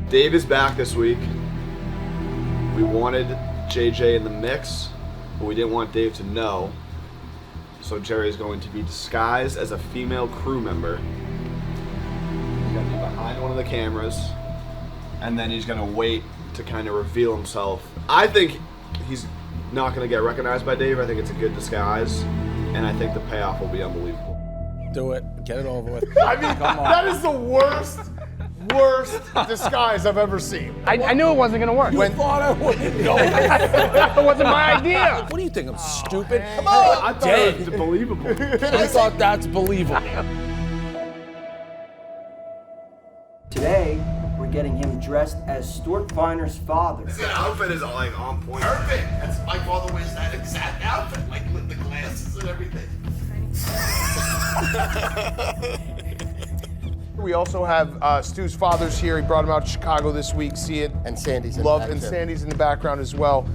Dave is back this week. We wanted JJ in the mix, but we didn't want Dave to know. So Jerry is going to be disguised as a female crew member. He's going to be behind one of the cameras, and then he's going to wait to kind of reveal himself. I think he's not going to get recognized by Dave. I think it's a good disguise, and I think the payoff will be unbelievable. Do it. Get it over with. I mean, that is the worst disguise I've ever seen. I knew it wasn't going to work. You thought I wouldn't go. That wasn't my idea. What do you think? I'm stupid? Come on! I thought Dave. it was believable. I thought that's believable. Today, we're getting him dressed as Stu Feiner's father. This outfit is like on point. Perfect. That's my father wears that exact outfit, like with the glasses and everything. We also have Stu's father's here. He brought him out to Chicago this week. See it. And Sandy's in Love the back, and too. Sandy's in the background as well.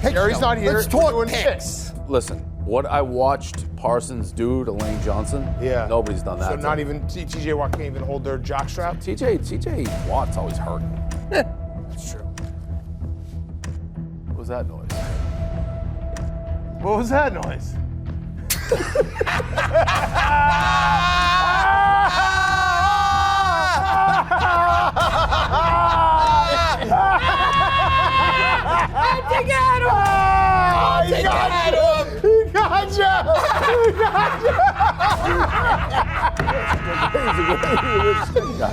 Hey, Gary's not here. Let's We're talk doing picks. Listen, what I watched Parsons do to Lane Johnson, nobody's done that. So to not him. even TJ Watt can't even hold their jockstrap. TJ Watt's always hurt. That's true. What was that noise? What was that noise? He got you! He got you!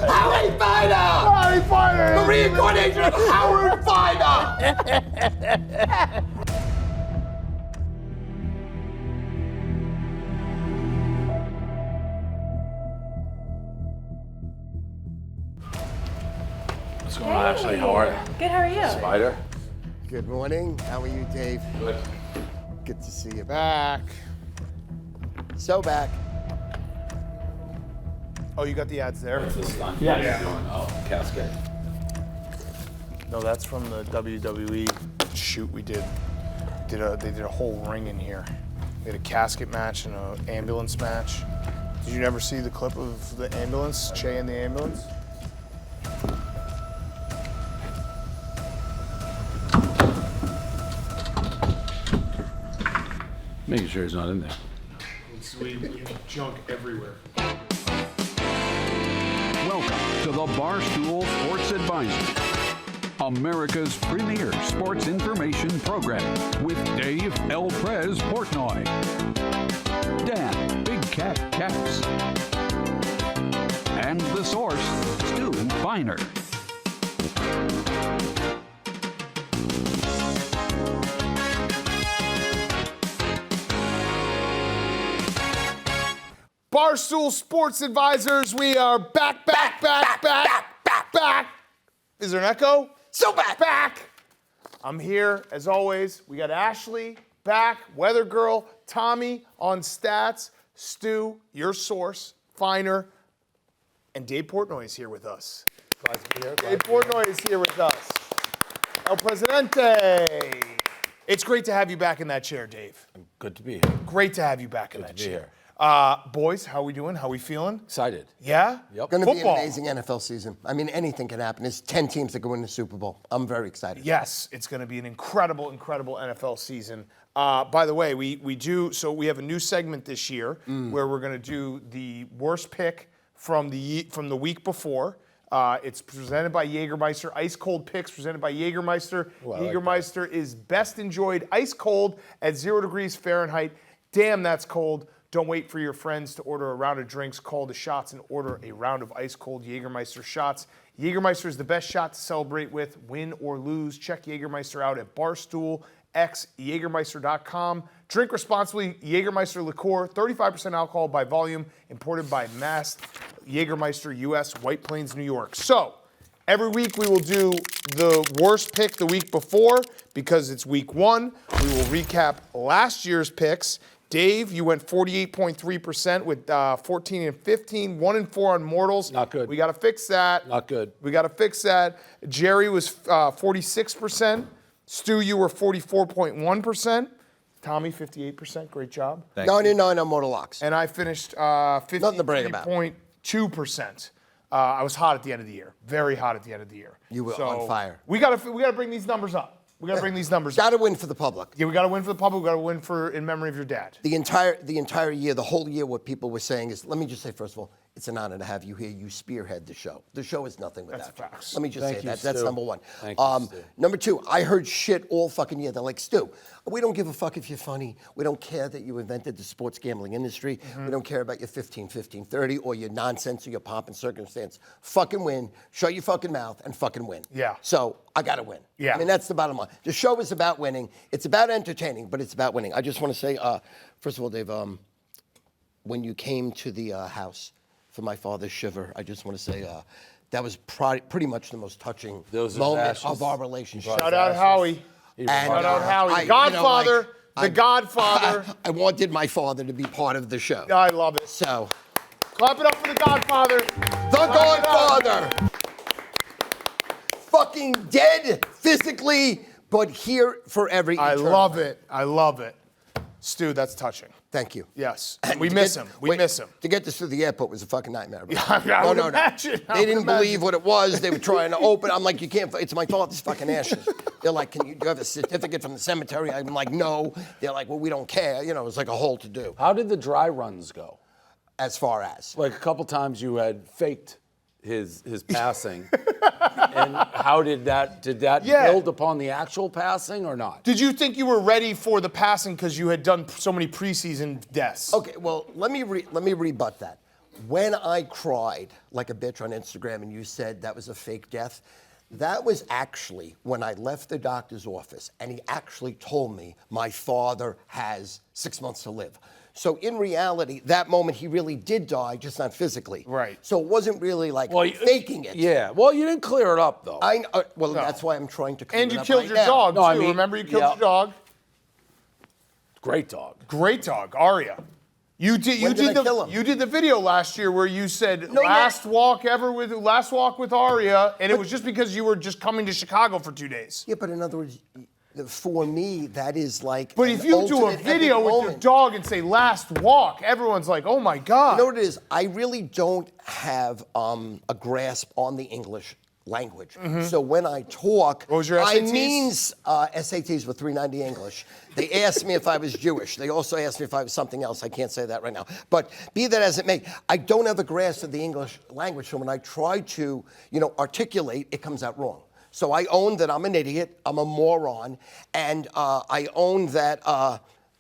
Howard Feiner! Howard Feiner! The reincarnation of Howard Feiner! What's going on, Ashley? How are you? Good, how are you? Spider? Good morning. How are you, Dave? Good. Good to see you back. So back. Oh, you got the ads there? What's this stunt you're doing? Oh, casket. No, that's from the WWE shoot we did. They did a whole ring in here. We had a casket match and an ambulance match. Did you never see the clip of the ambulance, Che and the ambulance? Making sure he's not in there. We junk everywhere. Welcome to the Barstool Sports Advisor, America's premier sports information program with Dave El Prez Portnoy, Dan Big Cat Caps, and the source, Stu Feiner. Barstool Sports Advisors, we are back. Is there an echo? So back. I'm here, as always. We got Ashley back, Weather Girl, Tommy on stats, Stu, your source, Feiner, and Dave Portnoy is here with us. Glad to be here. Dave Portnoy is here with us. El Presidente. It's great to have you back in that chair, Dave. Good to be here. Great to have you back in Good that to be chair. here. Boys, how we doing? How we feeling? Excited. Yeah? Yep. Going to be an Football. amazing NFL season. I mean, anything can happen. There's 10 teams that go win the Super Bowl. I'm very excited. Yes, it's going to be an incredible NFL season. By the way, we have a new segment this year where we're going to do the worst pick from the week before. It's presented by Jägermeister. Ice cold picks presented by Jägermeister. Jägermeister is best enjoyed ice cold at 0 degrees Fahrenheit. Damn, that's cold. Don't wait for your friends to order a round of drinks. Call the shots and order a round of ice-cold Jägermeister shots. Jägermeister is the best shot to celebrate with, win or lose. Check Jägermeister out at BarstoolXJägermeister.com. Drink responsibly. Jägermeister liqueur, 35% alcohol by volume, imported by Mast Jägermeister, U.S., White Plains, New York. So, every week we will do the worst pick the week before because it's week one. We will recap last year's picks. Dave, you went 48.3% with 14 and 15, 1 and 4 on Mortals. Not good. We got to fix that. Not good. We got to fix that. Jerry was 46%. Stu, you were 44.1%. Tommy, 58%. Great job. Thank 99 on Mortal Locks. And I finished Nothing to brag about. 53.2%. I was hot at the end of the year, very hot at the end of the year. You were on fire. We gotta bring these numbers up. We gotta bring these numbers up. Got to win for the public. Yeah, we gotta win for the public. We gotta win in memory of your dad. The entire year, the whole year, what people were saying is, let me just say, first of all, it's an honor to have you here. You spearhead the show. The show is nothing without you. Facts. Let me just say that. That's number one. Thank you, Stu. Number two, I heard shit all fucking year. They're like, Stu, we don't give a fuck if you're funny. We don't care that you invented the sports gambling industry. We don't care about your 15-15-30 or your nonsense or your pomp and circumstance. Fucking win. Shut your fucking mouth and fucking win. Yeah. So I got to win. Yeah. I mean, that's the bottom line. The show is about winning. It's about entertaining, but it's about winning. I just want to say, first of all, Dave, when you came to the house for my father's shiver, I just want to say that was pretty much the most touching moment of our relationship. Shout out Howie. Shout out Howie. Godfather. The Godfather. I wanted my father to be part of the show. I love it. So, Clap it up for the Godfather. the Godfather. Fucking dead physically, but here forever. I love it. I love it. Stu, that's touching. Thank you. Yes. And We to miss get- him. We wait, miss him. To get this through the airport was a fucking nightmare. Bro. I would imagine. I They would didn't imagine. believe what it was. They were trying to open. I'm like, you can't. It's my father's fucking ashes. They're like, do you have a certificate from the cemetery? I'm like, no. They're like, well, we don't care. You know, it's like a whole to do. How did the dry runs go? As far as Like a couple times you had faked his passing. And how did that build upon the actual passing or not? Did you think you were ready for the passing because you had done so many preseason deaths? okay, well, let me rebut that. When I cried like a bitch on Instagram and you said that was a fake death, that was actually when I left the doctor's office and he actually told me my father has 6 months to live. So in reality, that moment he really did die, just not physically. Right. So it wasn't really like faking it. Yeah. Well, you didn't clear it up though. That's why I'm trying to clear And it you up killed right your now. dog, No, too. I mean, Remember you killed yeah. your dog? Great dog. Great dog, Aria. You did I kill him? you did the video last year where you said No, last walk with Aria, and it was just because you were just coming to Chicago for 2 days. Yeah, but in other words, for me, that is like. But if you do a video with your dog and say last walk, everyone's like, oh my God. You know what it is? I really don't have a grasp on the English language. So when I talk, What was your I SATs? mean SATs were 390 English. They asked me if I was Jewish. They also asked me if I was something else. I can't say that right now. But be that as it may, I don't have a grasp of the English language. So when I try to, articulate, it comes out wrong. So I own that I'm an idiot, I'm a moron, and I own that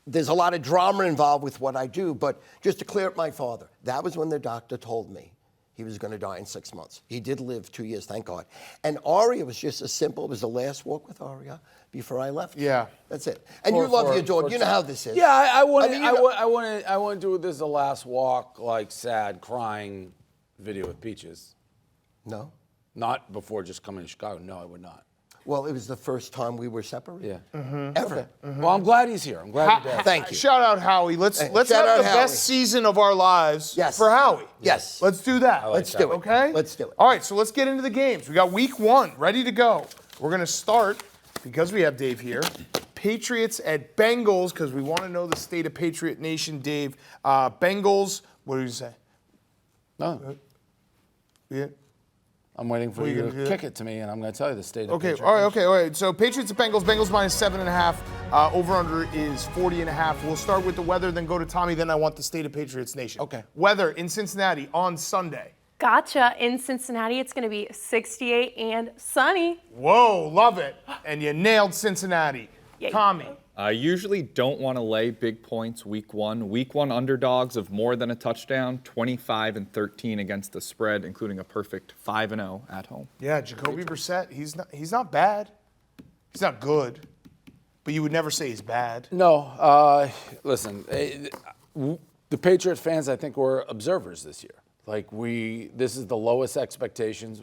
there's a lot of drama involved with what I do. But just to clear up my father, that was when the doctor told me he was going to die in 6 months. He did live 2 years, thank God. And Aria was just as simple. It was the last walk with Aria before I left. Yeah. That's it. And you love your dog. You know how this is. Yeah, I want mean, to do this the last walk, like sad, crying video with Peaches. No? Not before just coming to Chicago. No, I would not. Well, it was the first time we were separated. Yeah. Ever. Well, I'm glad he's here. I'm glad you're dead. Thank you. Shout out Howie. Let's Shout have out the Howie. best season of our lives Yes. for Howie. Yes. Let's do that. Let's do it. Okay? Let's do it. All right, so let's get into the games. We got week 1 ready to go. We're going to start, because we have Dave here, Patriots at Bengals, because we want to know the state of Patriot Nation, Dave. Bengals, what do you say? No, Yeah. I'm waiting for What are you you gonna to do? kick it to me, and I'm going to tell you the state of Okay, Patriot all right, Nation. okay, all right. So Patriots at Bengals. Bengals minus 7.5. Over/under is 40.5. We'll start with the weather, then go to Tommy. Then I want the state of Patriots Nation. Okay. Weather in Cincinnati on Sunday. Gotcha. In Cincinnati, it's going to be 68 and sunny. Whoa, love it. And you nailed Cincinnati. Yay. Tommy. I usually don't want to lay big points week 1. Week 1 underdogs of more than a touchdown, 25-13 against the spread, including a perfect 5-0 at home. Yeah, Jacoby Brissett. He's not bad. He's not good, but you would never say he's bad. No, listen, the Patriot fans, I think, were observers this year. Like this is the lowest expectations.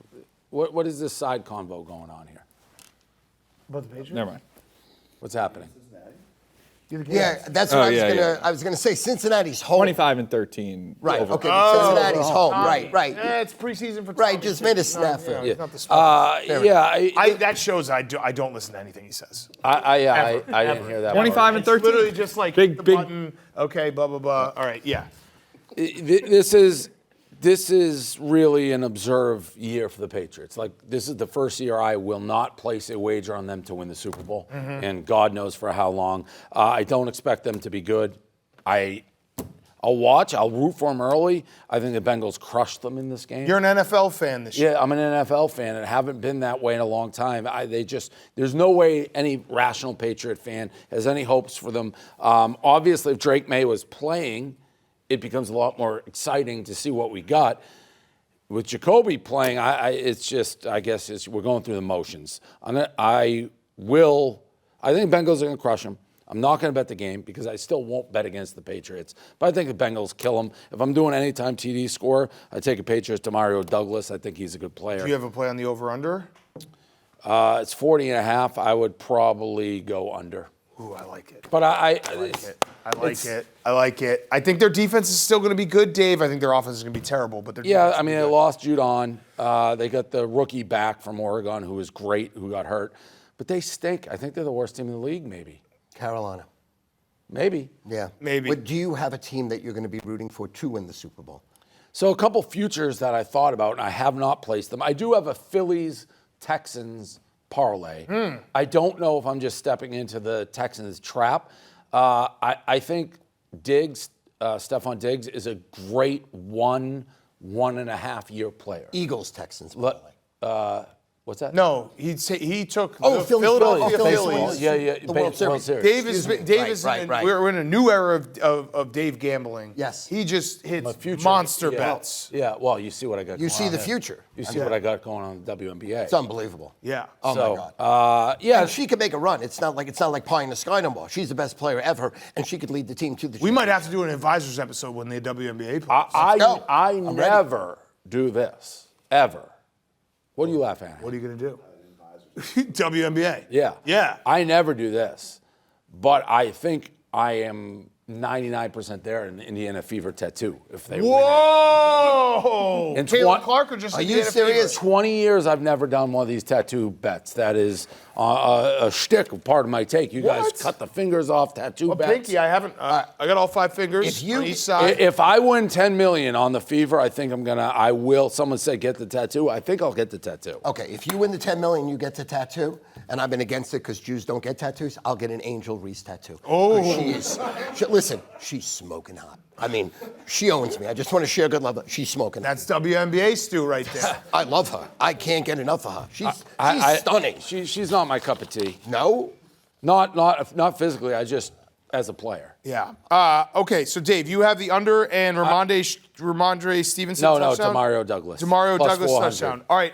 What is this side convo going on here? About the Patriots? Never mind. What's happening? Yeah, that's what I was gonna say. Cincinnati's home. 25-13. Right. over. Okay. Cincinnati's home. Tommy. Right. Yeah, it's preseason for Right, Tommy. just made a snafu. He's not the smart. That shows I don't listen to anything he says. I didn't hear that. 25-13. It's literally just like Big- the big- button. Okay, blah blah blah. All right, yeah. This is this is really an observe year for the Patriots. Like, this is the first year I will not place a wager on them to win the Super Bowl, and God knows for how long. I don't expect them to be good. I'll watch. I'll root for them early. I think the Bengals crushed them in this game. You're an NFL fan this year. Yeah, I'm an NFL fan, and haven't been that way in a long time. There's no way any rational Patriot fan has any hopes for them. Obviously, if Drake May was playing, it becomes a lot more exciting to see what we got. With Jacoby playing, I guess we're going through the motions. I think Bengals are going to crush them. I'm not going to bet the game because I still won't bet against the Patriots. But I think the Bengals kill them. If I'm doing anytime TD score, I take a Patriots to Mario Douglas. I think he's a good player. Do you have a play on the over-under? It's 40.5. I would probably go under. Ooh, I like it. But I like it. I think their defense is still going to be good, Dave. I think their offense is going to be terrible. But they lost Judon. They got the rookie back from Oregon who was great, who got hurt. But they stink. I think they're the worst team in the league, maybe. Carolina. Maybe. Yeah. Maybe. But do you have a team that you're going to be rooting for to win the Super Bowl? So a couple futures that I thought about, and I have not placed them. I do have a Phillies-Texans parlay. I don't know if I'm just stepping into the Texans trap. I think Stephon Diggs is a great 1.5 year player. Eagles-Texans. What's that? No, he took the Philadelphia Phillies. Yeah. The World Series. We're in a new era of Dave gambling. Yes. He just hits monster bets. Yeah, well, you see what I got going on. You see the future. You see what I got going on in the WNBA. It's unbelievable. Yeah. Oh, my God. Yeah. And she could make a run. It's not like pie in the sky no more. She's the best player ever, and she could lead the team to the We might have to do an advisors episode when the WNBA plays. I never do this, ever. What are you laughing at? What are you going to do? WNBA. Yeah. Yeah. I never do this, but I think I am 99% there in the Indiana Fever tattoo. If they Whoa! win it. Caitlin Clark or just Are you Indiana serious? Fever? 20 years I've never done one of these tattoo bets. That is a shtick, part of my take. You guys cut the fingers off tattoo bets. Pinky, I haven't. I got all 5 fingers on each side. If I win $10 million on the Fever, I think I will. Someone said get the tattoo. I think I'll get the tattoo. Okay, if you win the $10 million, you get the tattoo, and I've been against it because Jews don't get tattoos, I'll get an Angel Reese tattoo. Oh. Listen, she's smoking hot. I mean, she owns me. I just want to share good love. She's smoking hot. That's WNBA Stu right there. I love her. I can't get enough of her. She's stunning. She's not my cup of tea. No? Not physically. I just as a player. Yeah. Okay, so Dave, you have the under and Ramondre Stevenson touchdown? No, Demario Douglas. Demario Plus Douglas 400. touchdown. All right.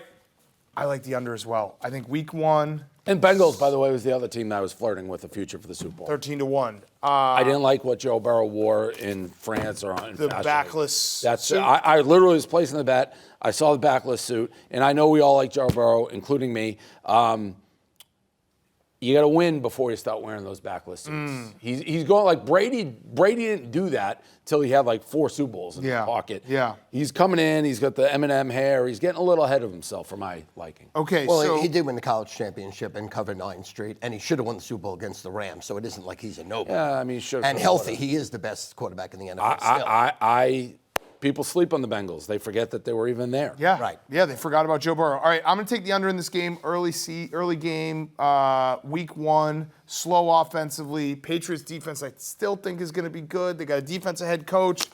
I like the under as well. I think week 1. And Bengals, by the way, was the other team that I was flirting with the future for the Super Bowl. 13-1. I didn't like what Joe Burrow wore in France or in The fashion. backless suit. I literally was placing the bet. I saw the backless suit, and I know we all like Joe Burrow, including me. You got to win before you start wearing those backless suits. He's going like Brady. Brady didn't do that till he had like 4 Super Bowls in his pocket. Yeah. He's coming in. He's got the Eminem hair. He's getting a little ahead of himself for my liking. Okay, Well, so he did win the college championship and cover 9th Street, and he should have won the Super Bowl against the Rams, so it isn't like he's a nobody. Yeah, I mean, sure. And healthy. He is the best quarterback in the NFL still. People sleep on the Bengals. They forget that they were even there. Yeah, Right. Yeah, they forgot about Joe Burrow. All right, I'm going to take the under in this game. Early game, week 1, slow offensively. Patriots defense, I still think is going to be good. They got a defensive head coach.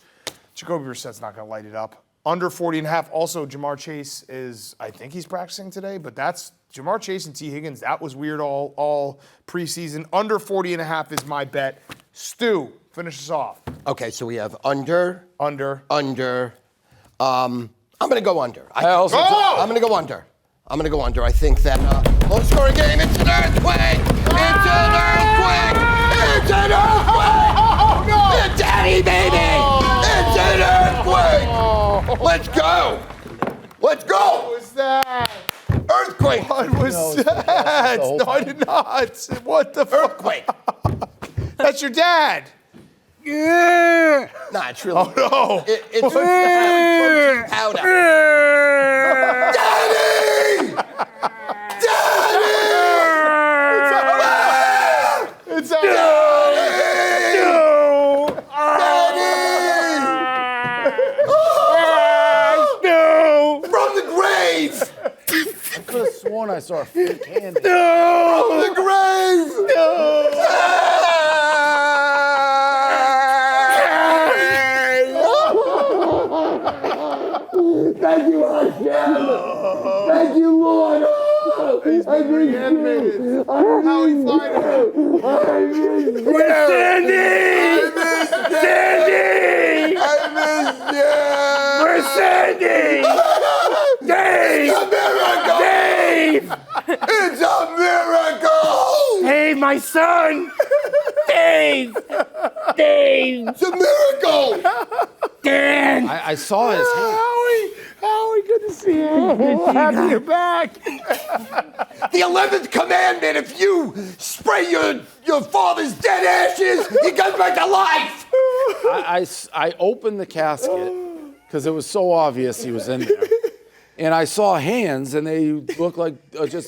Jacoby Brissett's not going to light it up. Under 40.5. Also, Jamar Chase I think he's practicing today, but that's Jamar Chase and T. Higgins. That was weird all preseason. Under 40.5 is my bet. Stu, finish us off. Okay, so we have under. I'm going to go under. I'm going to go under. I think that low-scoring game. It's an earthquake. It's an earthquake. It's an earthquake. Oh, no. It's Daddy, baby. It's an earthquake. Let's go. What was that? Earthquake. What was that? No, I did not. What the Earthquake. That's your dad. Yeah. Nah, it's really. Oh, no. It's protein powder. Daddy! Daddy! It's a Daddy! Daddy! and I saw a fake hand. The grave! Thank you, Hashem. Thank you, Lord. He's been reanimated. Howie Feiner. Where's Sandy? Sandy! Where's Sandy? Dave! It's a miracle! Dave! It's a miracle! Hey, my son! Dave! Dave! It's a miracle! Dan! I saw his hand. Howie, good to see you. Good to have you back. The 11th commandment, if you spray your father's dead ashes, he comes back to life. I opened the casket because it was so obvious he was in there. And I saw hands, and they looked like They did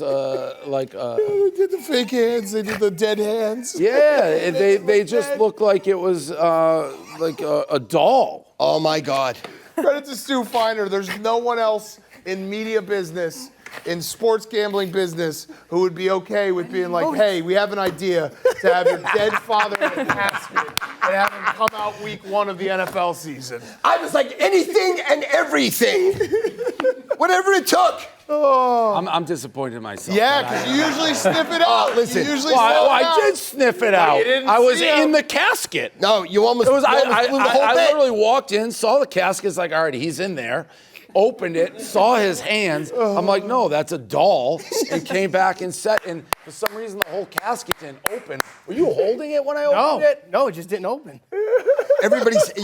the fake hands. They did the dead hands. yeah, they just looked like it was like a doll. Oh, my God. Credit to Stu Feiner. There's no one else in media business, in sports gambling business, who would be okay with being like, hey, we have an idea to have your dead father in a casket and have him come out week 1 of the NFL season. I was like, anything and everything. Whatever it took. I'm disappointed in myself. Yeah, because you usually sniff it out. Listen, You usually sniff it out. I did sniff it out. you didn't I was see him. in the casket. No, you almost, It was. you almost blew the whole I bit. literally walked in, saw the casket. It's like, all right, he's in there. Opened it, saw his hands. I'm like, no, that's a doll. And came back and set. And for some reason, the whole casket didn't open. Were you holding it when I opened it? No, it just didn't open.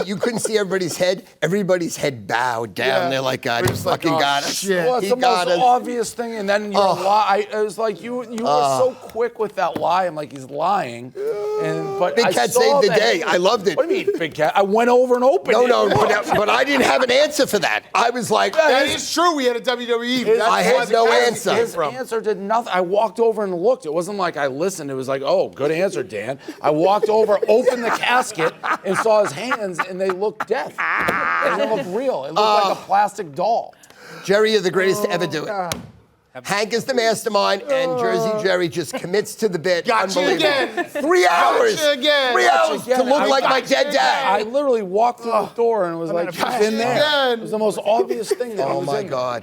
You couldn't see everybody's head. Everybody's head bowed down. Yeah. They're like, God, We're he just like, fucking oh, got us. shit. Well, it's He the got most us. obvious thing, and then you're lie. It was like you were so quick with that lie. I'm like, he's lying. But Big I Cat saw saved the that- day. I loved it. What do you mean, Big Cat? I went over and opened it. No, Look. but I didn't have an answer for that. I was like, That is true. We had a WWE. That's I where had the no casket answer. came His from. answer did nothing. I walked over and looked. It wasn't like I listened. It was like, oh, good answer, Dan. I walked over, opened the casket, and saw his hands, and they looked deaf. They didn't look real. It looked like a plastic doll. Jerry, you're the greatest to ever do it. Hank is the mastermind, and Jersey Jerry just commits to the bit. Got you Unbelievable. again. 3 hours. Got you again. 3 Got you hours again. to look I like my got you dead dad. I literally walked through the door and was like, got he's in you there. again. It was the most obvious thing that Oh was my in there. God.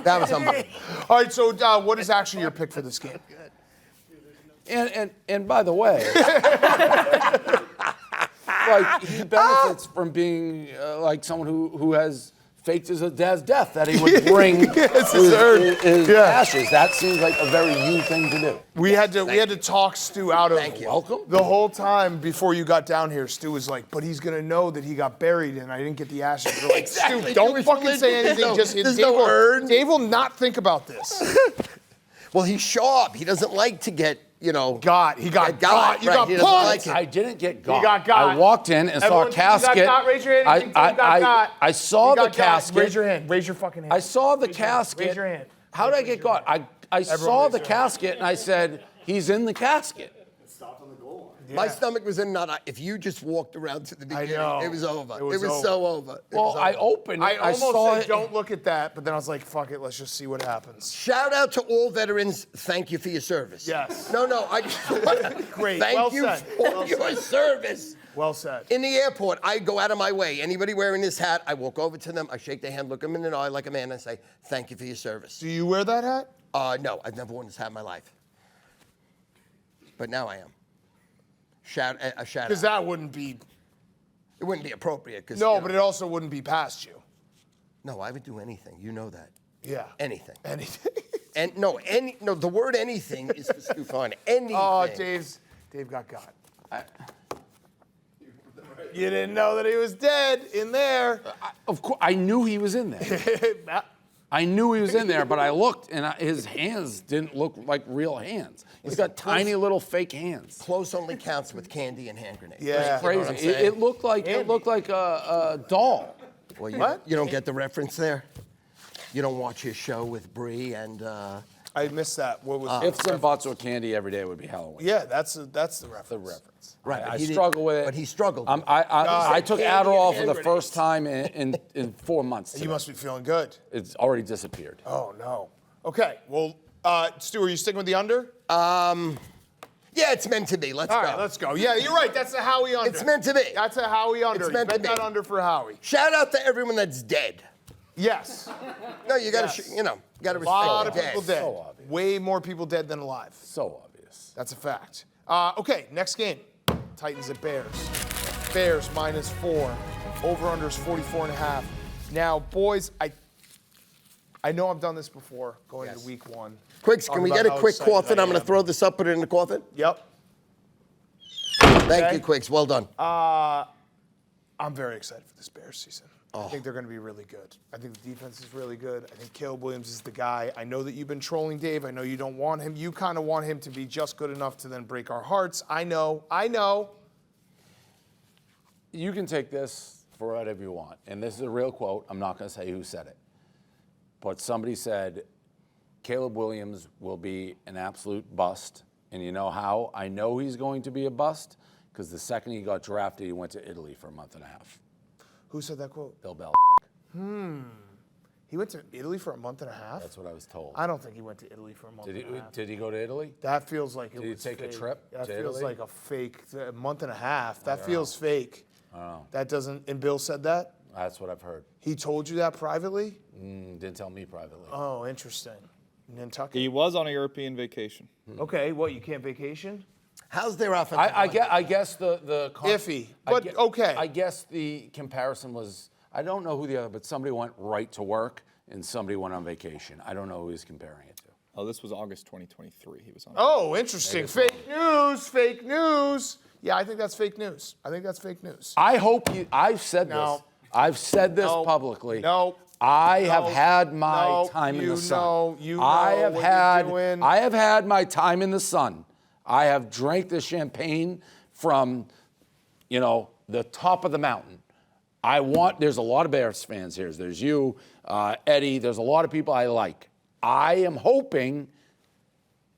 That was unbelievable. All right, so what is actually your pick for this game? And by the way, like he benefits from being like someone who has faked his dad's death, that he would bring his ashes. That seems like a very you thing to do. We had to talk Stu out of Thank you. Welcome. the whole time before you got down here. Stu was like, but he's gonna know that he got buried and I didn't get the ashes. We're like, Exactly. Stu, don't Jewish fucking religion, say anything. there's no urn. Dave will not think about this. Well, he's sharp. He doesn't like to get, He got got. You Right, got he doesn't punked. like it. I didn't get got. You got got. I walked in and Everyone saw a think you got casket. got? Raise your hand if you think you got got. I saw You the got got. casket. Raise your hand. Raise your fucking hand. I saw the Raise your hand. casket. Raise your hand. How did I get got? I saw raise the their hand. casket and I said, he's in the casket. My stomach was in a knot. If you just walked around to the beginning, know. it was over. It was over. so over. It Well, was I over. opened it. I almost saw said, it. don't look at that, but then I was like, fuck it, let's just see what happens. Shout out to all veterans. Thank you for your service. Yes. No, I Great. Thank Well you said. for Well your said. service. Well said. In the airport, I go out of my way. Anybody wearing this hat, I walk over to them, I shake their hand, look them in the eye like a man, and I say, thank you for your service. Do you wear that hat? No, I've never worn this hat in my life. But now I am. A shout Because out. that wouldn't be. It wouldn't be appropriate. Cause, No, but it also wouldn't be past you. No, I would do anything. You know that. Yeah. Anything. Anything. And the word anything is for Stu Feiner. Anything. Oh, Dave got got. You didn't know that he was dead in there. Of course, I knew he was in there. I knew he was in there, but I looked, and his hands didn't look like real hands. He's got tiny little fake hands. Close only counts with candy and hand grenades. Yeah. You know what I'm Crazy. saying? It looked like a doll. Well, What? You don't get the reference there? You don't watch his show with Bree and... I missed that. What was Ifs and buts with candy every day would be Halloween. Yeah, that's the reference. The reference. Right, but I he didn't- struggle with it. but he struggled. I took Candy and Adderall for hand the grenades. first time in 4 months. You today. must be feeling good. It's already disappeared. Oh no. Okay, well, Stu, are you sticking with the under? Yeah, it's meant to be. Let's All go. right, let's go. Yeah, you're right. That's a Howie under. It's meant to be. That's a Howie under. It's meant You to bet be. that under for Howie. Shout out to everyone that's dead. Yes. No, you got to, Yes. got to A respect lot the of dead. people dead. So obvious. Way more people dead than alive. So obvious. That's a fact. Okay, next game. Titans at Bears. Bears -4. Over-under is 44.5. Now, boys, I know I've done this before going into week 1. Quicks, can we get a quick coffin? I'm going to throw this up, put it in the coffin. Yep. Thank you, Quicks. Well done. I'm very excited for this Bears season. I think they're going to be really good. I think the defense is really good. I think Caleb Williams is the guy. I know that you've been trolling Dave. I know you don't want him. You kind of want him to be just good enough to then break our hearts. I know. You can take this for whatever you want. And this is a real quote. I'm not going to say who said it. But somebody said, Caleb Williams will be an absolute bust. And you know how I know he's going to be a bust? Because the second he got drafted, he went to Italy for a month and a half. Who said that quote? Bill Belichick. He went to Italy for a month and a half? That's what I was told. I don't think he went to Italy for a month and a half. Did he go to Italy? That feels like it Did he was take a fake. trip That to feels Italy? like a fake a month and a half. That feels fake. I don't know. That doesn't, and Bill said that? That's what I've heard. He told you that privately? Didn't tell me privately. Oh, interesting. Nantucket. He was on a European vacation. Okay, what, you can't vacation? How's their offensive line? I guess the Iffy, but okay. I guess the comparison was, I don't know who the other, but somebody went right to work and somebody went on vacation. I don't know who he's comparing it to. Oh, this was August 2023. He was on. Oh, interesting. Fake news. Yeah, I think that's fake news. I hope you, I've said No. this. I've said this No. publicly. No. I have No. had my No. time in You the sun. know- you I know have what had you're doing. I have had my time in the sun. I have drank the champagne from, the top of the mountain. There's a lot of Bears fans here. There's you, Eddie. There's a lot of people I like. I am hoping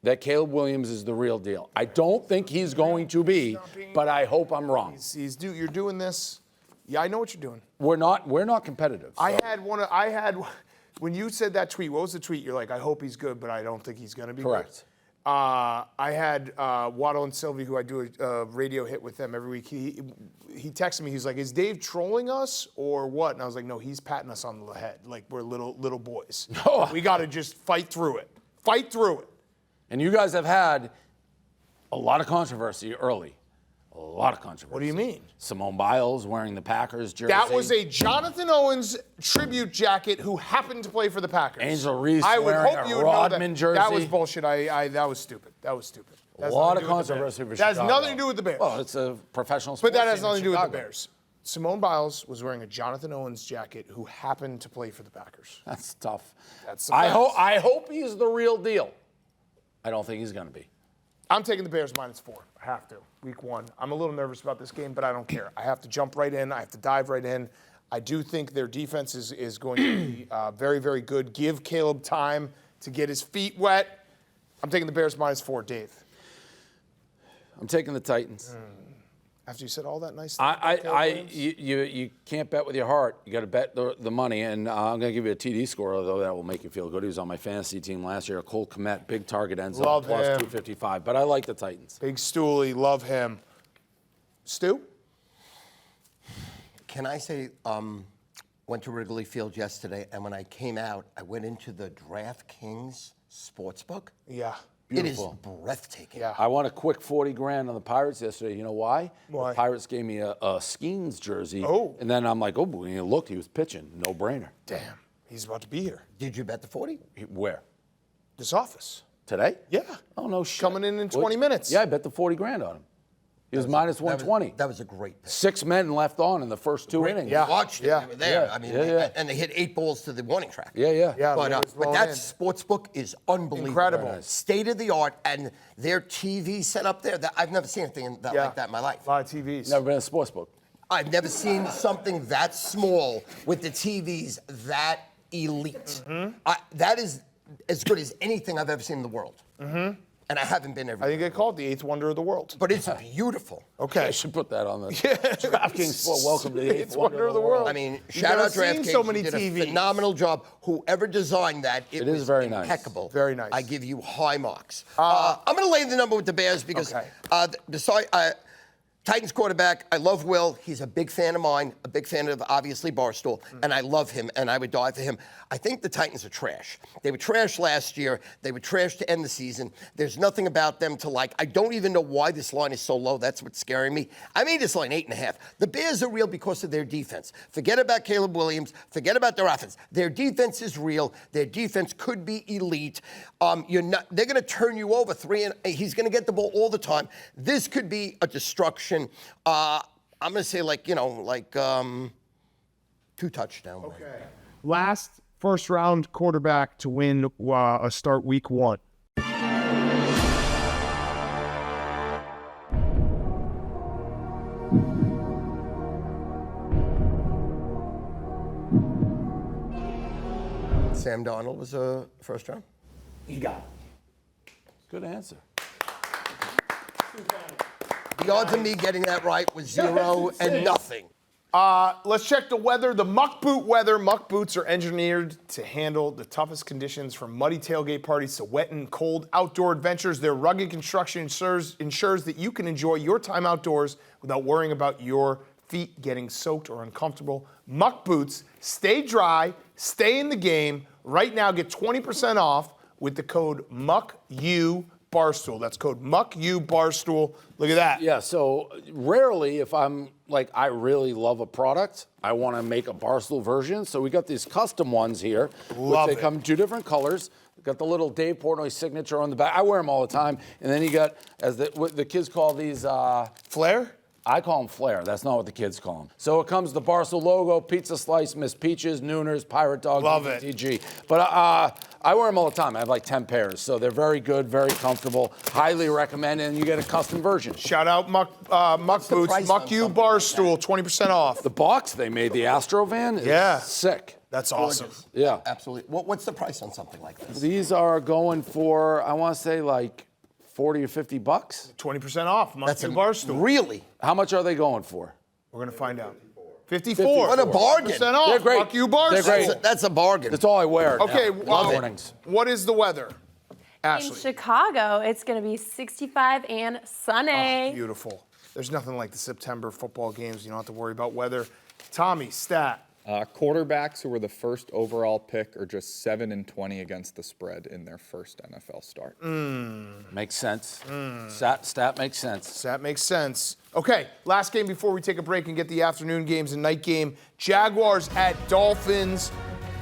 that Caleb Williams is the real deal. I don't think he's going to be, but I hope I'm wrong. You're doing this. Yeah, I know what you're doing. We're not competitive. so. I had when you said that tweet. What was the tweet? You're like, I hope he's good, but I don't think he's going to be Correct. good. I had Waddle and Sylvie, who I do a radio hit with them every week. He texted me. He's like, "Is Dave trolling us or what?" And I was like, "No, he's patting us on the head like we're little boys. No. We got to just fight through it. And you guys have had a lot of controversy early. A lot of controversy. What do you mean? Simone Biles wearing the Packers jersey. That was a Jonathan Owens tribute jacket who happened to play for the Packers. Angel Reese I would wearing hope a you would know Rodman that. jersey. That was bullshit. That was stupid. A lot of controversy for That has Chicago. nothing to do with the Bears. Well, it's a professional sports But that has team in nothing to do with the Chicago. Bears. Simone Biles was wearing a Jonathan Owens jacket who happened to play for the Packers. That's tough. That's the I facts. hope he's the real deal. I don't think he's going to be. I'm taking the Bears -4. I have to. Week 1. I'm a little nervous about this game, but I don't care. I have to jump right in. I have to dive right in. I do think their defense is going to be very, very good. Give Caleb time to get his feet wet. I'm taking the Bears -4. Dave. I'm taking the Titans. After you said all that nice stuff about Caleb Williams? You can't bet with your heart. You got to bet the money. And I'm going to give you a TD score, although that will make you feel good. He was on my fantasy team last year. Cole Kmet, big target ends Love up plus him. 255. But I like the Titans. Big Stoolie, love him. Stu? Can I say, went to Wrigley Field yesterday, and when I came out, I went into the Draftkings Sportsbook. Yeah. Beautiful. It is breathtaking. Yeah. I won a quick 40 grand on the Pirates yesterday. You know why? Why? The Pirates gave me a Skeens jersey. Oh. And then I'm like, oh, when you looked, he was pitching. No brainer. Damn. He's about to be here. Did you bet the 40? Where? This office. Today? Yeah. Oh, no shit. Coming in 20 minutes. Yeah, I bet the 40 grand on him. He was minus 120. That was a great pick. 6 men left on in the first 2 innings. Yeah. Watched it. Yeah. They were there. Yeah. I mean, Yeah. and they hit 8 balls to the warning track. Yeah. Yeah, But it was well that in. sportsbook is unbelievable. Incredible. State of the art, and their TV set up there. I've never seen anything like that in my life. A lot of TVs. Never been a sports book. I've never seen something that small with the TVs that elite. Mm-hmm. That is as good as anything I've ever seen in the world. and I haven't been I everywhere. think they call it the eighth wonder of the world. But it's beautiful. Okay. I should put that on the Draftkings Sports. Welcome to the eighth wonder of the world. I mean, You've shout never out seen DraftKings. so many You did TVs. a phenomenal job. Whoever designed that, it is was very nice. impeccable. Very nice. I give you high marks. I'm going to lay the number with the Bears because Titans quarterback, I love Will. He's a big fan of mine, a big fan of, obviously, Barstool, and I love him, and I would die for him. I think the Titans are trash. They were trash last year. They were trash to end the season. There's nothing about them to like. I don't even know why this line is so low. That's what's scaring me. I made this line 8.5. The Bears are real because of their defense. Forget about Caleb Williams. Forget about their offense. Their defense is real. Their defense could be elite. They're going to turn you over he's going to get the ball all the time. This could be a destruction. I'm going to say 2 touchdowns. Okay. Last first round quarterback to win a start week 1. Sam Darnold was a first round. You got it. Good answer. The odds of me getting that right was 0 and nothing. Let's check the weather. The Muck Boot weather. Muck Boots are engineered to handle the toughest conditions, from muddy tailgate parties to wet and cold outdoor adventures. Their rugged construction ensures that you can enjoy your time outdoors without worrying about your feet getting soaked or uncomfortable. Muck Boots, stay dry, stay in the game. Right now, get 20% off with the code MUCKUBARSTOOL. That's code MUCKUBARSTOOL. Look at that. Yeah, so rarely, if I'm like, I really love a product, I want to make a Barstool version. So we got these custom ones here. Love They it. come in 2 different colors. Got the little Dave Portnoy signature on the back. I wear them all the time. And then you got, as what the kids call these, Flair? I call them Flair. That's not what the kids call them. So it comes the Barstool logo, pizza slice, Miss Peaches, Nooners, Pirate Dog, Love it. TG. But I wear them all the time. I have like 10 pairs. So they're very good, very comfortable. Highly recommend, and you get a custom version. Shout out Muck Boots. price Muck on You something Barstool, 20% off. The box they made, the Astro van, is Yeah. sick. That's awesome. Yeah. Absolutely. What's the price on something like this? These are going for, I want to say like 40 or 50 bucks. 20% off. Muck That's You Barstool. Really? How much are they going for? We're going to find out. 54. What a bargain. 20% off. They're great. Muck You Barstool. They're great. That's a bargain. That's all I wear. Okay, now. Mornings. what is the weather? In Ashley. Chicago, it's going to be 65 and sunny. Beautiful. There's nothing like the September football games. You don't have to worry about weather. Tommy, stat. Quarterbacks who were the first overall pick are just 7-20 against the spread in their first NFL start. Makes sense. Stat makes sense. That makes sense. Okay, last game before we take a break and get the afternoon games and night game. Jaguars at Dolphins.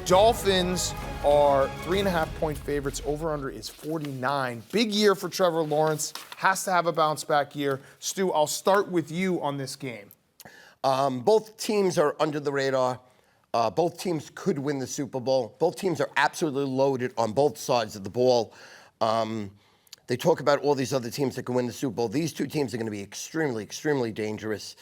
Dolphins are 3.5-point favorites. Over-under is 49. Big year for Trevor Lawrence. Has to have a bounce-back year. Stu, I'll start with you on this game. Both teams are under the radar. Both teams could win the Super Bowl. Both teams are absolutely loaded on both sides of the ball. They talk about all these other teams that can win the Super Bowl. These 2 teams are going to be extremely, extremely dangerous.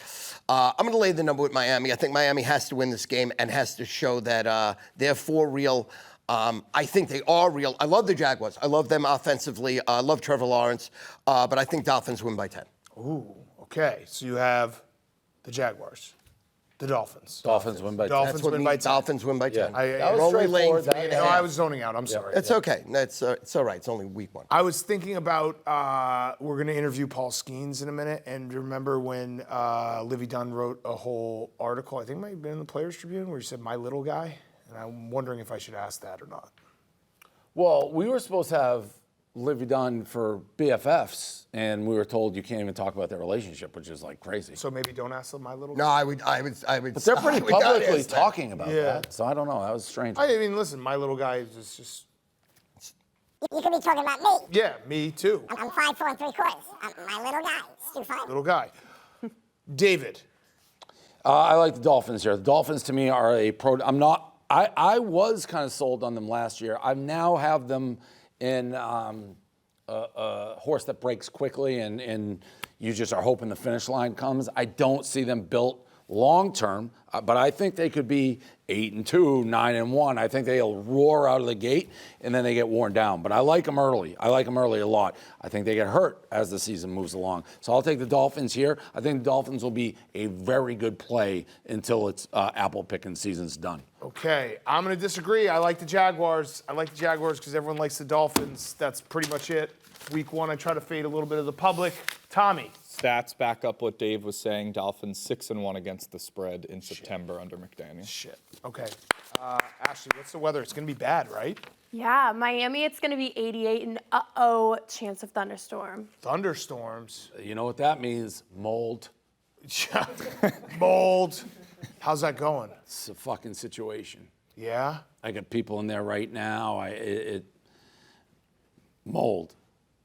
I'm going to lay the number with Miami. I think Miami has to win this game and has to show that they're for real. I think they are real. I love the Jaguars. I love them offensively. I love Trevor Lawrence. But I think Dolphins win by 10. Ooh, okay. So you have the Jaguars, the Dolphins. Dolphins win by 10. Dolphins win by 10. Dolphins win by 10. Yeah. That was We're only laying straightforward. 3.5. No, I was zoning out. I'm sorry. It's okay. It's all right. It's only week 1. I was thinking about, we're going to interview Paul Skeens in a minute, and remember when Livy Dunn wrote a whole article, I think it might have been in the Players Tribune, where he said, "My little guy," and I'm wondering if I should ask that or not. Well, we were supposed to have Livy Dunn for BFFs, and we were told you can't even talk about their relationship, which is like crazy. So maybe don't ask them, "My little No, guy." I would. But they're pretty I would not publicly ask that. talking about Yeah. that, so I don't know. That was strange. I mean, listen, my little guy is just, You could be talking about me. yeah, me too. I'm 5'4" 3/4. I'm my little guy, Stu Feiner. Little guy. David. I like the Dolphins here. The Dolphins to me are a pro. I was kind of sold on them last year. I now have them in a horse that breaks quickly, and you just are hoping the finish line comes. I don't see them built long term, but I think they could be 8-2, 9-1. I think they'll roar out of the gate, and then they get worn down. But I like them early. I like them early a lot. I think they get hurt as the season moves along. So I'll take the Dolphins here. I think the Dolphins will be a very good play until it's apple picking season's done. Okay, I'm going to disagree. I like the Jaguars. I like the Jaguars because everyone likes the Dolphins. That's pretty much it. Week 1, I try to fade a little bit of the public. Tommy. Stats back up what Dave was saying. Dolphins 6-1 against the spread in September under McDaniel. Shit. Okay. Ashley, what's the weather? It's going to be bad, right? Yeah, Miami, it's going to be 88 and chance of thunderstorm. Thunderstorms. You know what that means? Mold. Mold. How's that going? It's a fucking situation. Yeah? I got people in there right now. Mold.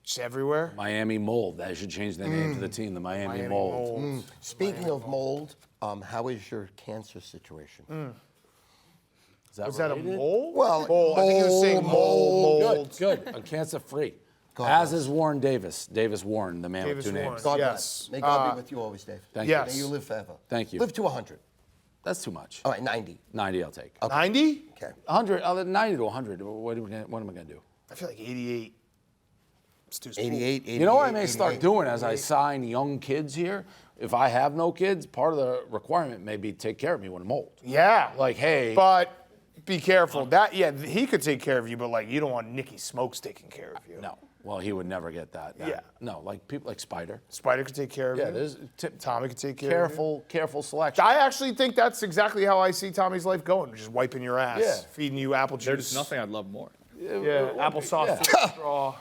Just everywhere? Miami Mold. That should change the name to the team, the Miami Mold. Speaking of mold, how is your cancer situation? Is that Was that a related? mole? Well, Mole. I think he was saying mold. Good. Cancer-free. God As bless. is Warren Davis. Davis Warren, the man Davis with two Warren. names. God Yes. bless. May God be with you always, Dave. Thank Yes. May you live forever. Thank you. Live to 100. That's too much. All right, 90. 90 I'll take. 90? Okay. 100, 90 to 100. What am I going to do? I feel like 88. It's too small. 88, 88. You know what I may start 88. doing as I sign young kids here? If I have no kids, part of the requirement may be take care of me when I'm old. Yeah. Like, hey. But be careful. He could take care of you, but like you don't want Nicky Smokes taking care of you. No. Well, he would never get that. Yeah. No, like people like Spider. Spider could take care of Yeah, you. there's Tommy could take care of you. careful selection. I actually think that's exactly how I see Tommy's life going. Just wiping your ass, Yeah. feeding you apple juice. There's nothing I'd love more. Yeah, applesauce Yeah. through a straw.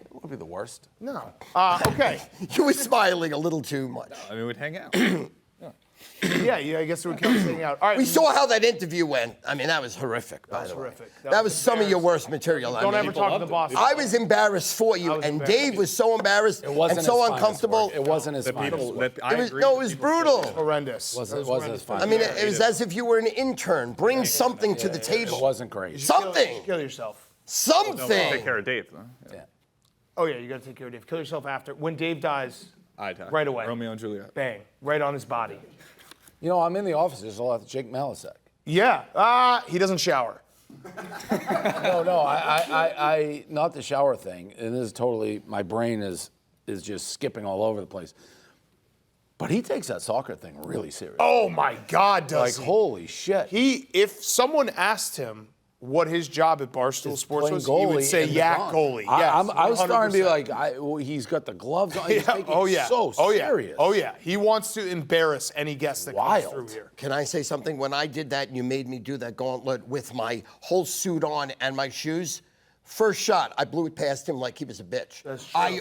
It would be the worst. No. Okay. You were smiling a little too much. I mean, we'd hang out. Yeah, I guess it would count as hanging out. All right. We saw how that interview went. I mean, that was horrific, by the way. horrific. That was some of your worst material. Don't ever talk to the boss. I was embarrassed for you, was and embarrassed. Dave was so embarrassed It wasn't and so his finest uncomfortable. work. It wasn't his finest work. I It was, agree no, it with was people brutal. Horrendous. It wasn't his horrendous. finest I mean, work. it was as if you were an intern. Bring something to the table. It wasn't great. Something. Kill yourself. Something. Take care of Dave, though. Yeah. Oh yeah, you got to take care of Dave. Kill yourself after. When Dave dies, I die. Right away. Romeo and Juliet. bang, right on his body. You know, I'm in the office. There's a lot of Jake Malasek. Yeah. He doesn't shower. No, I not the shower thing. And this is totally, my brain is just skipping all over the place. But he takes that soccer thing really serious. Oh my God, does like, he? holy shit. If someone asked him what his job at Barstool Sports Playing was, he would goalie say in the yak Bronx. goalie. Yes, I was starting to be 100%. like, he's got the gloves on. He's taking it so serious. Oh yeah. He wants to embarrass any guest that comes through here. Can I say something? When I did that and you made me do that gauntlet with my whole suit on and my shoes, first shot, I blew it past him like he was a bitch. That's true.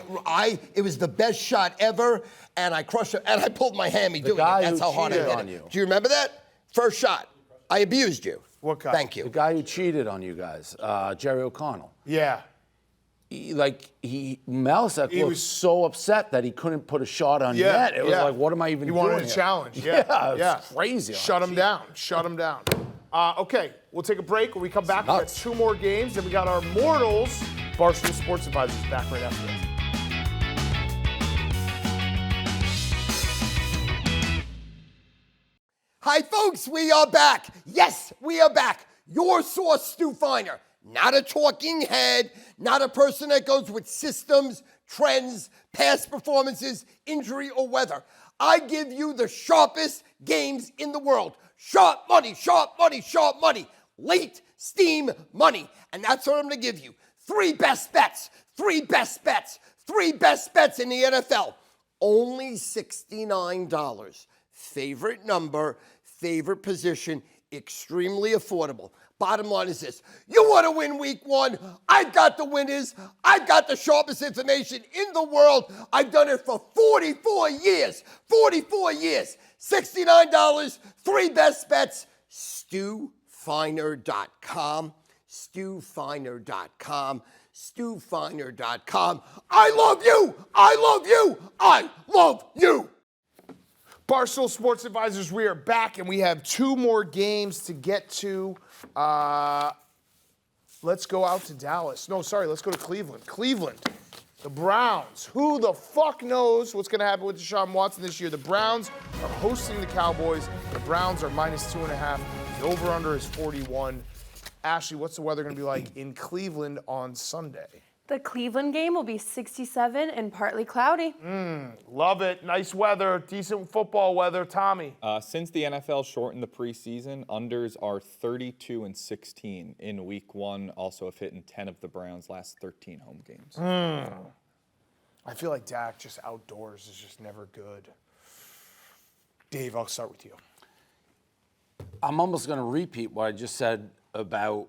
It was the best shot ever, and I crushed it, and I pulled my hammy doing it. guy That's who how hard I cheated hit on it. you. Do you remember that? First shot. I abused you. What guy? Thank you. The guy who cheated on you guys, Jerry O'Connell. Yeah. Malasek He looked was- so upset that he couldn't put a shot on Yeah. net. It was like, what am I even He doing wanted a here? challenge. Yeah, Yeah. it's crazy. Shut him down. Shut him down. Okay, we'll take a break. When we come back, we got Nuts. 2 more games. Then we got our Mortals, Barstool Sports Advisors, back right after this. Hi, folks, we are back. Yes, we are back. Your source, Stu Feiner. Not a talking head, not a person that goes with systems, trends, past performances, injury, or weather. I give you the sharpest games in the world. Sharp money, sharp money, sharp money. Late steam money. And that's what I'm going to give you. 3 best bets, 3 best bets, 3 best bets in the NFL. Only $69. Favorite number, favorite position, extremely affordable. Bottom line is this. You want to win week 1? I've got the winners. I've got the sharpest information in the world. I've done it for 44 years. 44 years. $69, 3 best bets. StuFeiner.com. StuFeiner.com. StuFeiner.com. I love you. I love you. I love you. Barstool Sports Advisors, we are back, and we have 2 more games to get to. Let's go out to Dallas. No, sorry, let's go to Cleveland. Cleveland, The Browns. Who the fuck knows what's going to happen with Deshaun Watson this year? The Browns are hosting the Cowboys. The Browns are -2.5. The over-under is 41. Ashley, what's the weather going to be like in Cleveland on Sunday? The Cleveland game will be 67 and partly cloudy. Love it. Nice weather. Decent football weather. Tommy. Since the NFL shortened the preseason, unders are 32 and 16 in week 1, also have hit in 10 of the Browns' last 13 home games. I feel like Dak just outdoors is just never good. Dave, I'll start with you. I'm almost going to repeat what I just said about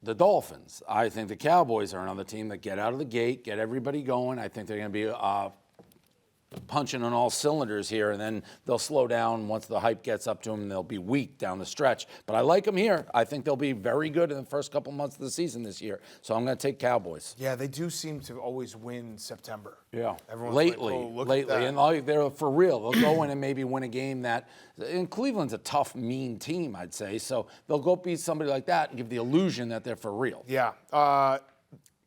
the Dolphins. I think the Cowboys are another team that get out of the gate, get everybody going. I think they're going to be punching on all cylinders here, and then they'll slow down once the hype gets up to them, and they'll be weak down the stretch. But I like them here. I think they'll be very good in the first couple months of the season this year. So I'm going to take Cowboys. Yeah, they do seem to always win September. Yeah, Everyone's lately, like, oh, look at that. and like, they're for real. They'll go in and maybe win a game that, and Cleveland's a tough, mean team, I'd say. So they'll go beat somebody like that and give the illusion that they're for real. Yeah.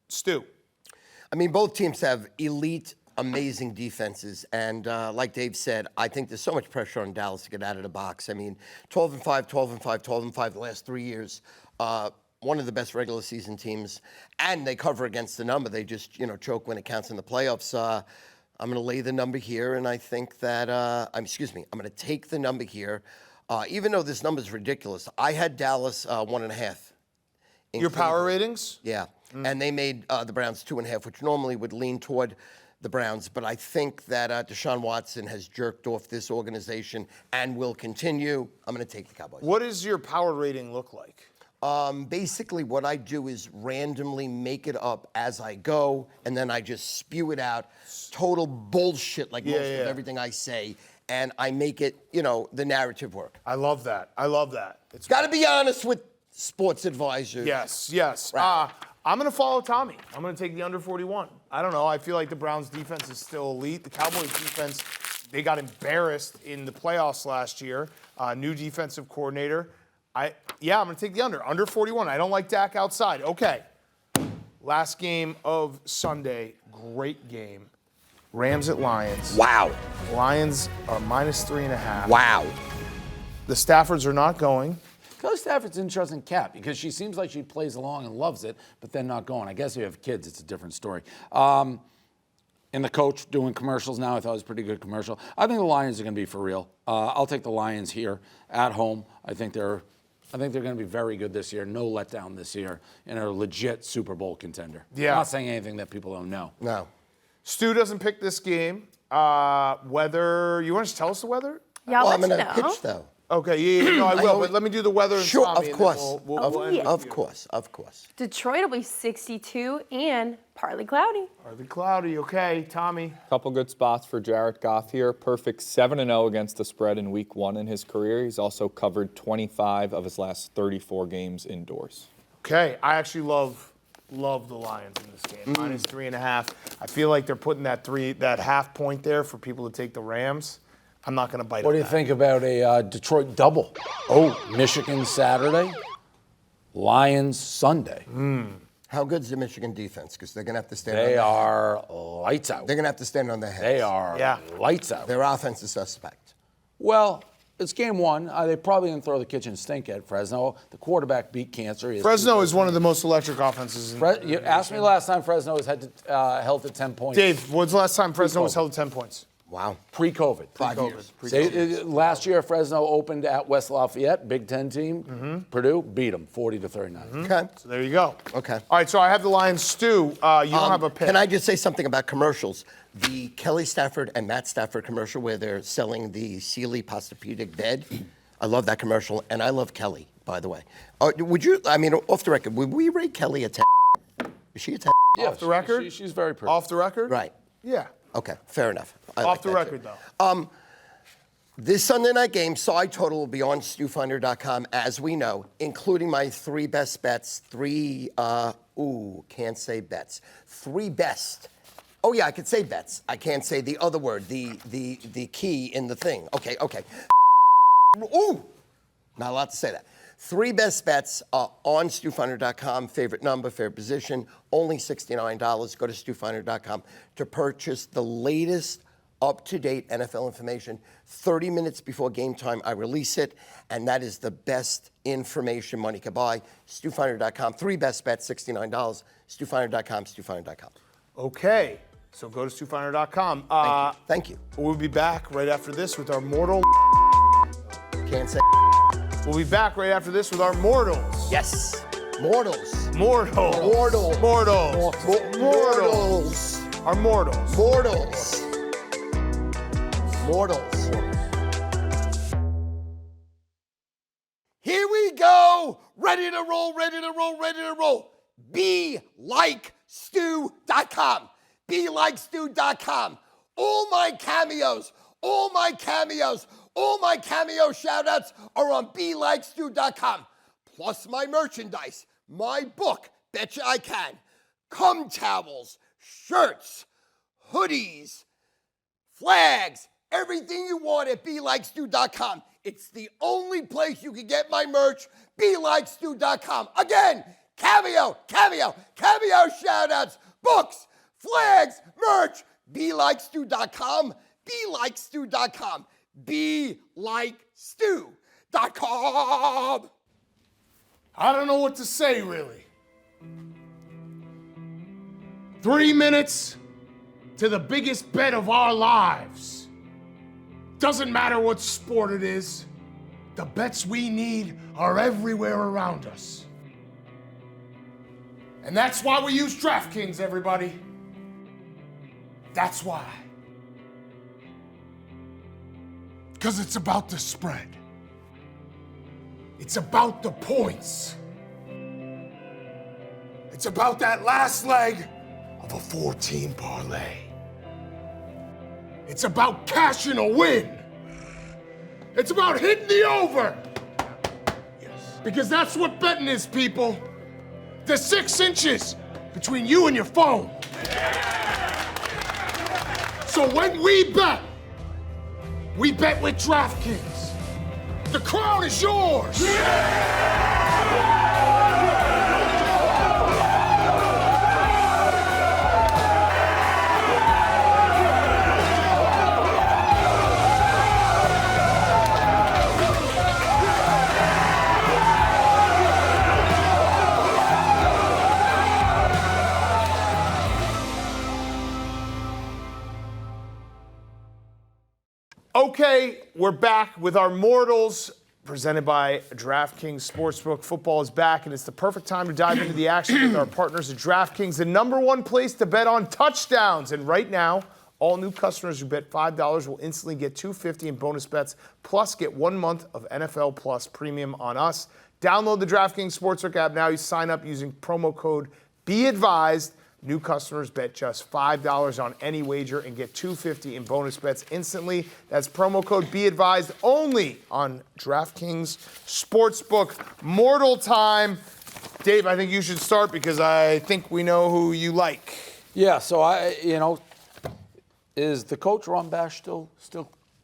Stu. I mean, both teams have elite, amazing defenses. And like Dave said, I think there's so much pressure on Dallas to get out of the box. I mean, 12-5, 12-5, 12-5 the last 3 years. One of the best regular season teams. And they cover against the number. They just, choke when it counts in the playoffs. I'm going to lay the number here, and I think that, I'm going to take the number here. Even though this number is ridiculous, I had Dallas 1.5. Your power ratings? Yeah. And they made the Browns 2.5, which normally would lean toward the Browns. But I think that Deshaun Watson has jerked off this organization and will continue. I'm going to take the Cowboys. What does your power rating look like? Basically, what I do is randomly make it up as I go, and then I just spew it out. Total bullshit, like most of everything I say, and I make it, the narrative work. I love that. It's got to be honest with sports advisors. Yes. Right. I'm going to follow Tommy. I'm going to take the under 41. I don't know. I feel like the Browns' defense is still elite. The Cowboys' defense, they got embarrassed in the playoffs last year. New defensive coordinator. I'm going to take the under. Under 41. I don't like Dak outside. Okay. Last game of Sunday. Great game. Rams at Lions. Wow. Lions are -3.5. Wow. The Staffords are not going. Kelly Stafford's an interesting cat because she seems like she plays along and loves it, but then not going. I guess if you have kids, it's a different story. And the coach doing commercials now, I thought it was a pretty good commercial. I think the Lions are going to be for real. I'll take the Lions here at home. I think they're going to be very good this year. No letdown this year, and a legit Super Bowl contender. Yeah. I'm not saying anything that people don't know. No. Stu doesn't pick this game. Weather. You want to tell us the weather? Yeah, Well, I'll I'm let going you to know. pitch, though. Okay, no, I will. But let me do the weather and Sure, Tommy, of and then course. we'll end with Of you. course. Detroit will be 62 and partly cloudy. Partly cloudy. Okay, Tommy. Couple good spots for Jared Goff here. Perfect 7-0 against the spread in week 1 in his career. He's also covered 25 of his last 34 games indoors. Okay, I actually love the Lions in this game. -3.5. I feel like they're putting that half point there for people to take the Rams. I'm not going to bite What on do you that. think about a Detroit double? Oh, Michigan Saturday, Lions Sunday. How good's the Michigan defense? Because they're going to have to stand on They their head. are lights out. They're going to have to stand on their heads. They are lights out. Their offense is suspect. Well, it's game 1. They probably didn't throw the kitchen sink at Fresno. The quarterback beat cancer. Fresno is one of the most electric offenses. You asked me last time Fresno was held to 10 points. Dave, when's the last time Fresno was held to 10 points? Wow. Pre-COVID. 5 years. Last year, Fresno opened at West Lafayette, Big Ten team. Purdue beat them 40-39. Okay. So there you go. Okay. All right, so I have the Lions. Stu, you don't have a pick. Can I just say something about commercials? The Kelly Stafford and Matt Stafford commercial where they're selling the Sealy Posturepedic bed. I love that commercial, and I love Kelly, by the way. Off the record, would we rate Kelly a 10? Is she a 10? Yeah, Off the record? She's very pretty. Off the record? Right. Yeah. Okay, fair enough. I Off like the that record, too. though. This Sunday night game, side total will be on StuFinder.com, as we know, including my 3 best bets. Can't say bets. 3 best. Oh, yeah, I could say bets. I can't say the other word, the key in the thing. Okay. Ooh, not allowed to say that. 3 best bets on StuFeiner.com. Favorite number, favorite position, only $69. Go to StuFeiner.com to purchase the latest up-to-date NFL information. 30 minutes before game time, I release it, and that is the best information money can buy. StuFeiner.com. 3 best bets, $69. StuFeiner.com, StuFeiner.com. Okay, so go to StuFeiner.com. Thank you. We'll be back right after this with our mortal. Can't say. We'll be back right after this with our mortals. Yes. Mortals. Mortals. Mortals. Mortals. Mortals. Our mortals. Mortals. Mortals. Here we go. Ready to roll, ready to roll, ready to roll. BeLikeStu.com. BeLikeStu.com. All my cameos, all my cameo shout-outs are on BeLikeStu.com. Plus my merchandise, my book, Betcha I Can, cum towels, shirts, hoodies, flags, everything you want at BeLikeStu.com. It's the only place you can get my merch, BeLikeStu.com. Again, cameo shout-outs, books, flags, merch, BeLikeStu.com, BeLikeStu.com, BeLikeStu.com. I don't know what to say, really. 3 minutes to the biggest bet of our lives. Doesn't matter what sport it is. The bets we need are everywhere around us. And that's why we use Draftkings, everybody. That's why. Because it's about the spread. It's about the points. It's about that last leg of a 14 parlay. It's about cashing a win. It's about hitting the over. Yes. Because that's what betting is, people. The 6 inches between you and your phone. So when we bet with DraftKings. The crown is yours. Okay, we're back with our mortals, presented by Draftkings Sportsbook. Football is back, and it's the perfect time to dive into the action with our partners at Draftkings, the #1 place to bet on touchdowns. And right now, all new customers who bet $5 will instantly get $250 in bonus bets, plus get 1 month of NFL Plus Premium on us. Download the Draftkings Sportsbook app now. You sign up using promo code BEADVISED. New customers bet just $5 on any wager and get $250 in bonus bets instantly. That's promo code BEADVISED only on Draftkings Sportsbook. Mortal time. Dave, I think you should start because I think we know who you like. Yeah, so is the coach Ron Bash still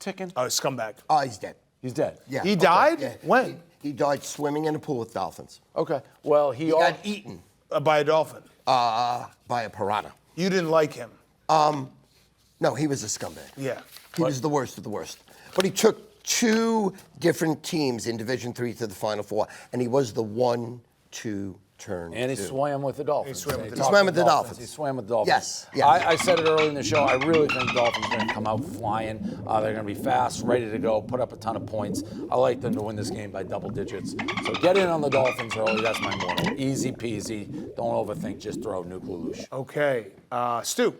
ticking? Oh, scumbag. Oh, he's dead. He's dead. Yeah. He died? Yeah. When? He died swimming in a pool with dolphins. Okay. Well, He got eaten By a dolphin. by a piranha. You didn't like him. No, he was a scumbag. Yeah. He was the worst of the worst. But he took 2 different teams in Division III to the Final Four, and he was the 1-2 turn. And he swam with the Dolphins. He swam with the Dolphins. He swam with the Dolphins. He swam with the Dolphins. Yes, yeah. I said it early in the show. I really think the Dolphins are going to come out flying. They're going to be fast, ready to go, put up a ton of points. I like them to win this game by double digits. So get in on the Dolphins early. That's my mortal. Easy peasy. Don't overthink. Just throw Nuke Lelouch. Okay. Stu.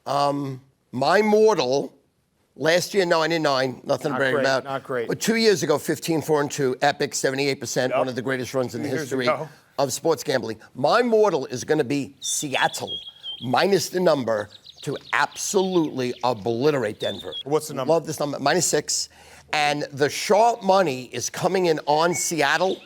My mortal, last year 9-9, nothing to brag about. Not great. But 2 years ago, 15-4-2, epic, 78%, Yep. one of the greatest runs in the Years history ago. of sports gambling. My mortal is going to be Seattle, minus the number, to absolutely obliterate Denver. What's the number? Love this number, -6. And the sharp money is coming in on Seattle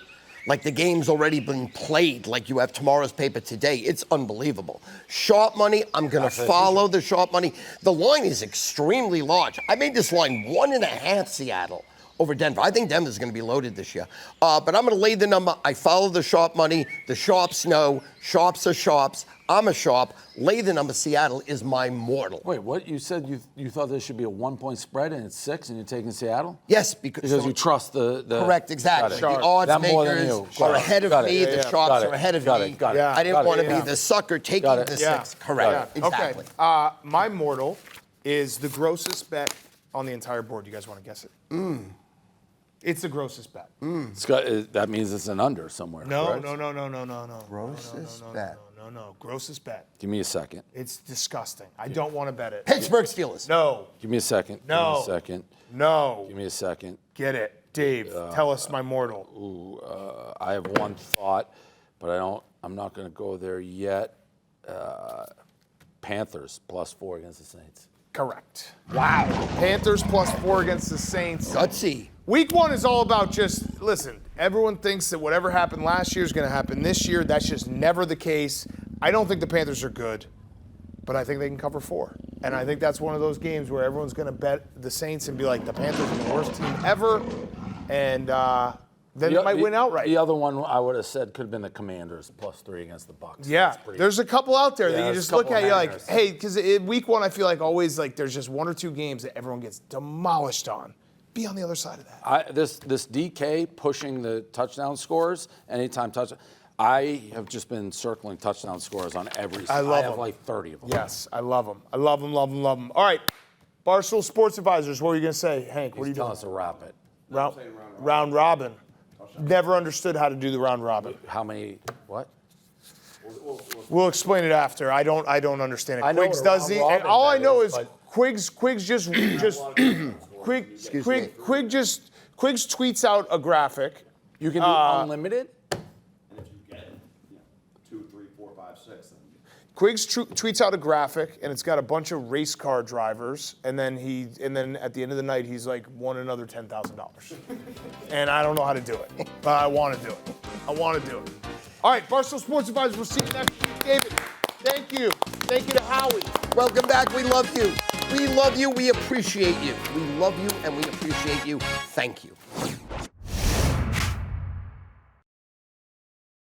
like the game's already been played, like you have tomorrow's paper today. It's unbelievable. Sharp money, I'm going to follow the sharp money. The line is extremely large. I made this line 1.5 Seattle over Denver. I think Denver's going to be loaded this year. But I'm going to lay the number. I follow the sharp money. The sharps know. Sharps are sharps. I'm a sharp. Lay the number. Seattle is my mortal. Wait, what? You said you thought there should be a 1-point spread and it's 6 and you're taking Seattle? Yes, because you trust the correct, exactly. Got it. The odds That more than makers you. are ahead of me. The sharps are ahead of me. Got it. I didn't want to be the sucker taking the 6. Correct. Exactly. Okay. My mortal is the grossest bet on the entire board. You guys want to guess it? It's the grossest bet. That means it's an under somewhere. No. correct? No. Grossest bet. No. Grossest bet. Give me a second. It's disgusting. I don't want to bet it. Pittsburgh Steelers. No. Give me a second. No. Give me a second. No. Give me a second. Get it. Dave, tell us my mortal. I have one thought, but I'm not going to go there yet. Panthers +4 against the Saints. Correct. Wow. Panthers +4 against the Saints. Gutsy. Week 1 is all about just, listen, everyone thinks that whatever happened last year is going to happen this year. That's just never the case. I don't think the Panthers are good, but I think they can cover 4. And I think that's one of those games where everyone's going to bet the Saints and be like, the Panthers are the worst team ever. And then it might win outright. The other one I would have said could have been the Commanders +3 against the Bucks. Yeah, there's a couple out there that you just look at, you're like, hangers. hey, because week 1, I feel like always like there's just 1 or 2 games that everyone gets demolished on. Be on the other side of that. This DK pushing the touchdown scores, anytime touchdown. I have just been circling touchdown scores on every side. I have like 30 of them. Yes, I love them. I love them. All right, Barstool Sports Advisors, what were you going to say? Hank, what are you doing? Tell us to wrap it. Round robin. Never understood how to do the round robin. How many, what? We'll explain it after. I don't understand it. I know Quiggs what a does round the, robin and all I bet know is, is but- Quiggs just Quiggs tweets out a graphic. You can do unlimited? And if you get 2, 3, 4, 5, 6, then Quiggs tweets out a graphic, and it's got a bunch of race car drivers, and then at the end of the night, he's like won another $10,000. And I don't know how to do it, but I want to do it. All right, Barstool Sports Advisors, we'll see you next week. David, thank you. Thank you to Howie. Welcome back. We love you. We love you. We appreciate you. We love you and we appreciate you. Thank you.